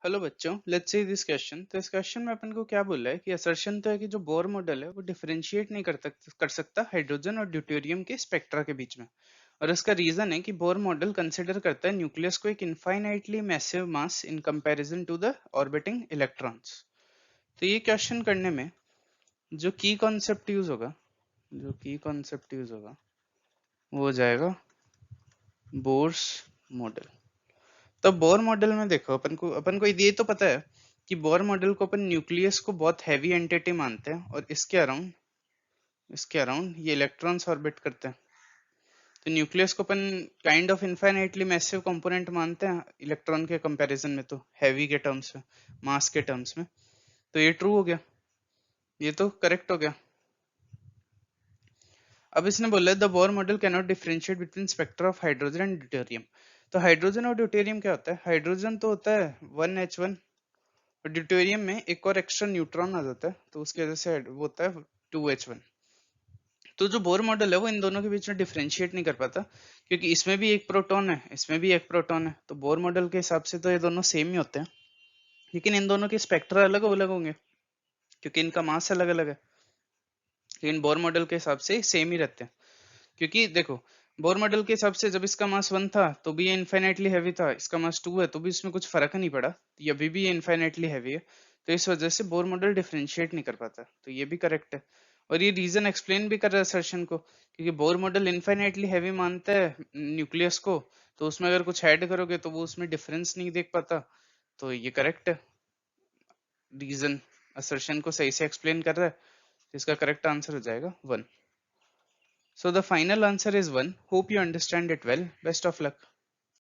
Hello बच्चों, let's see this question. तो इस क्वेश्चन में अपन को क्या बोला है कि असर्शन तो है कि जो बोर मॉडल है वो डिफरेंशिएट नहीं कर सकता हाइड्रोजन और ड्यूटेरियम के स्पेक्ट्रा के बीच में। और इसका रीजन है कि बोर मॉडल कंसिडर करता है न्यूक्लियस को एक infinitely massive mass in comparison to the orbiting electrons. तो ये क्वेश्चन करने में जो की कॉन्सेप्ट यूज होगा वो हो जाएगा बोर्स मॉडल। तो बोर मॉडल में देखो अपन को ये तो पता है कि बोर मॉडल को अपन न्यूक्लियस को बहुत हैवी एंटिटी मानते हैं और इसके अराउंड ये इलेक्ट्रॉन्स ऑर्बिट करते हैं। तो न्यूक्लियस को अपन kind of infinitely massive component मानते हैं इलेक्ट्रॉन के कंपैरिजन में, तो हैवी के टर्म्स में, मास के टर्म्स में। तो ये ट्रू हो गया, ये तो करेक्ट हो गया। अब इसने बोला the Bohr model can not differentiate between spectra of hydrogen and deuterium. तो हाइड्रोजन और ड्यूटेरियम क्या होता है? हाइड्रोजन तो होता है 1h1 और ड्यूटेरियम में एक और एक्स्ट्रा न्यूट्रॉन आ जाता है, तो उसकी वजह से वो होता है 2h1। तो जो बोर मॉडल है वो इन दोनों के बीच में डिफरेंशिएट नहीं कर पाता, क्योंकि इसमें भी एक प्रोटॉन है, इसमें भी एक प्रोटॉन है। तो बोर मॉडल के हिसाब से तो ये दोनों सेम ही होते हैं, लेकिन इन दोनों के स्पेक्ट्रा अलग अलग होंगे क्योंकि इनका मास अलग अलग है। लेकिन बोर मॉडल के हिसाब से सेम ही रहते हैं, क्योंकि देखो बोर मॉडल के हिसाब से जब इसका मास 1 था तो भी ये इनफाइनाइटली हैवी था, इसका मास 2 है तो भी इसमें कुछ फर्क नहीं पड़ा, ये अभी भी ये इनफाइनाइटली हैवी है। तो इस वजह से बोर मॉडल डिफरेंशिएट नहीं कर पाता, तो ये भी करेक्ट है। और ये रीजन एक्सप्लेन भी कर रहा है असर्शन को, क्योंकि बोर मॉडल इनफाइनाइटली हैवी मानता है न्यूक्लियस को, तो उसमें अगर कुछ ऐड करोगे तो वो उसमें डिफरेंस नहीं देख पाता। तो ये करेक्ट है, रीजन असर्शन को सही से एक्सप्लेन कर रहा है। इसका करेक्ट आंसर हो जाएगा 1। So the final answer is 1. Hope you understand it well. Best of luck.